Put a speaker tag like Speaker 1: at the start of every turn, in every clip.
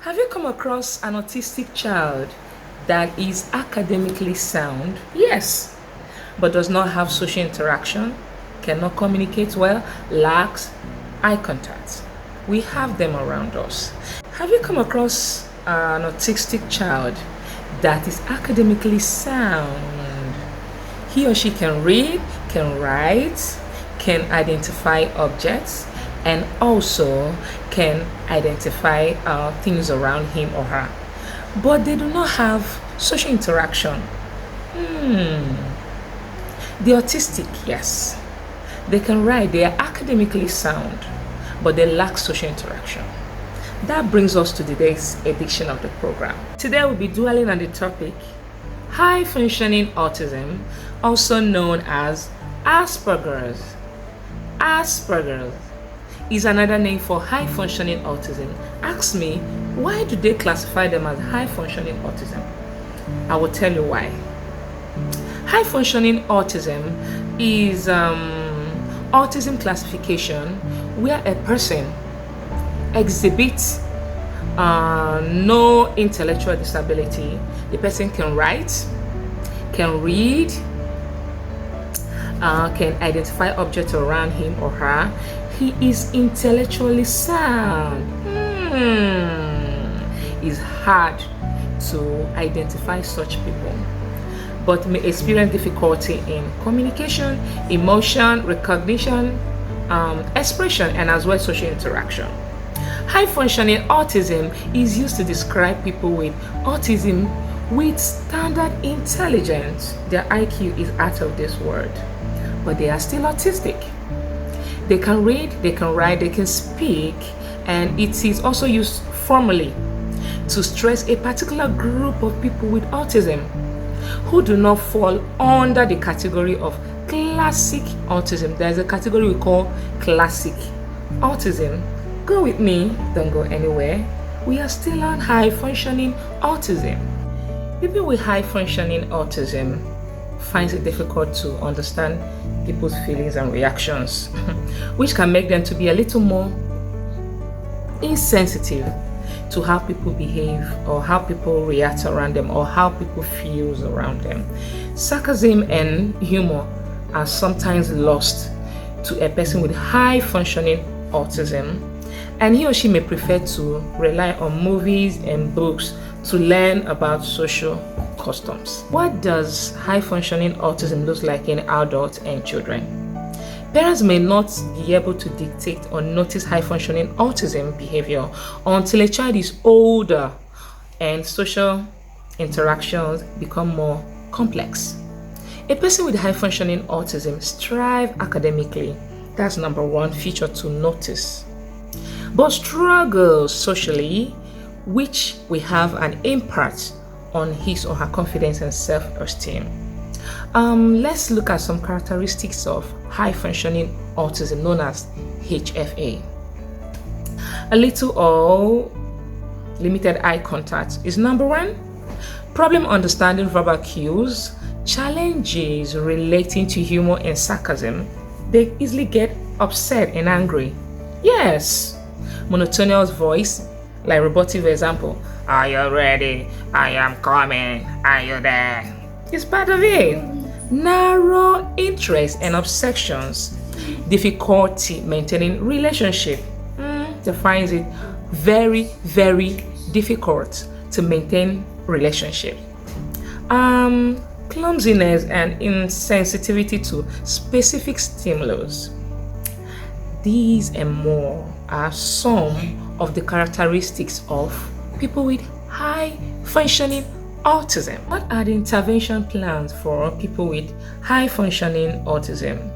Speaker 1: Have you come across an autistic child that is academically sound? Yes, but does not have social interaction, cannot communicate well, lacks eye contact. We have them around us. Have you come across an autistic child that is academically sound? He or she can read, can write, can identify objects, and also can identify things around him or her. But they do not have social interaction. The autistic, yes. They can write, they are academically sound, but they lack social interaction. That brings us to today's edition of the program. Today we'll be dwelling on the topic high functioning autism, also known as Aspergers. Aspergers is another name for high functioning autism. Ask me, why do they classify them as high functioning autism? I will tell you why. High functioning autism is autism classification where a person exhibits no intellectual disability. The person can write, can read, can identify objects around him or her. He is intellectually sound. It's hard to identify such people, but may experience difficulty in communication, emotion, recognition, expression, and as well social interaction. High functioning autism is used to describe people with autism with standard intelligence. Their IQ is out of this world, but they are still autistic. They can read, they can write, they can speak, and it is also used formally to stress a particular group of people with autism who do not fall under the category of classic autism. There's a category we call classic autism. Go with me, don't go anywhere. We are still on high functioning autism. People with high functioning autism finds it difficult to understand people's feelings and reactions, which can make them to be a little more insensitive to how people behave or how people react around them or how people feel around them. Sarcasm and humor are sometimes lost to a person with high functioning autism, and he or she may prefer to rely on movies and books to learn about social customs. What does high functioning autism look like in adults and children? Parents may not be able to dictate or notice high functioning autism behavior until a child is older and social interactions become more complex. A person with high functioning autism strives academically. That's number one feature to notice, but struggles socially, which will have an impact on his or her confidence and self-esteem. Let's look at some characteristics of high functioning autism known as HFA. A little or limited eye contact is number one. Problem understanding verbal cues, challenges relating to humor and sarcasm. They easily get upset and angry. Yes. Monotonous voice, like robotic example. Are you ready? I am coming. Are you there? It's part of it. Narrow interest and obsessions. Difficulty maintaining relationship. They find it very, very difficult to maintain relationship. Clumsiness and insensitivity to specific stimulus. These and more are some of the characteristics of people with high functioning autism. What are the intervention plans for people with high functioning autism?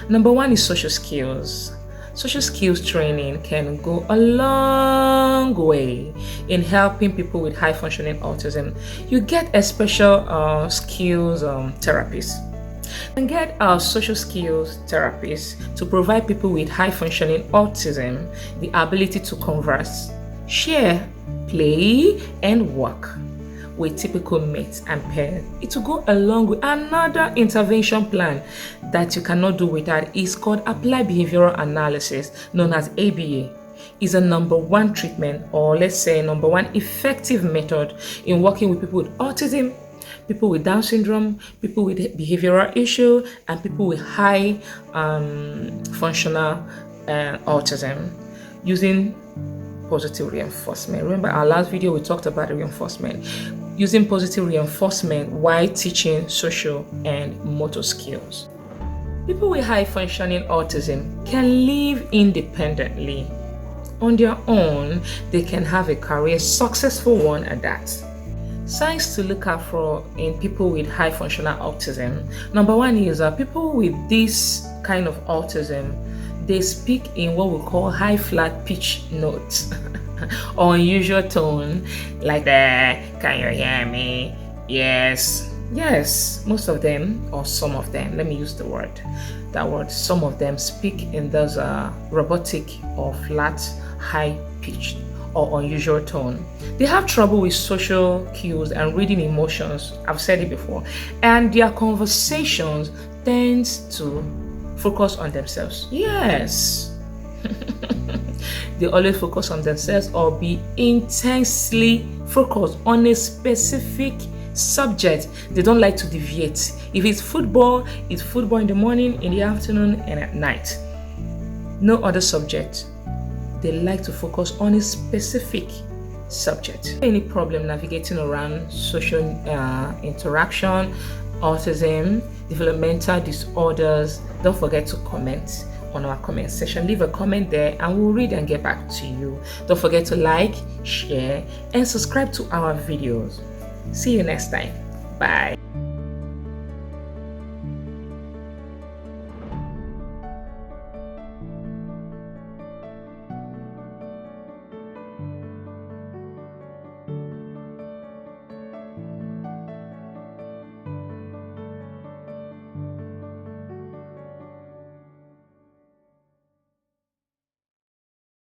Speaker 1: Number one is social skills. Social skills training can go a long way in helping people with high functioning autism. You get a special skills therapist. And get our social skills therapists to provide people with high functioning autism the ability to converse, share, play, and work with typical mates and peers. It will go along with another intervention plan that you cannot do without. Is called Applied Behavioral Analysis, known as ABA. is a number one treatment, or let's say number one effective method in working with people with autism, people with Down syndrome, people with behavioral issue, and people with high functional autism, using positive reinforcement. Remember our last video we talked about reinforcement, using positive reinforcement while teaching social and motor skills. People with high functioning autism can live independently on their own. They can have a career, successful one at that. Signs to look out for in people with high functional autism. Number one is people with this kind of autism, they speak in what we call high flat pitch notes or unusual tone, like the "can you hear me? Yes." Yes, most of them, or some of them, let me use that word, some of them speak in those robotic or flat, high pitched or unusual tone. They have trouble with social cues and reading emotions. I've said it before. And their conversations tends to focus on themselves. Yes. They always focus on themselves or be intensely focused on a specific subject. They don't like to deviate. If it's football in the morning, in the afternoon, and at night. No other subject. They like to focus on a specific subject. Any problem navigating around social interaction, autism, developmental disorders, don't forget to comment on our comment section. Leave a comment there and we'll read and get back to you. Don't forget to like, share, and subscribe to our videos. See you next time. Bye.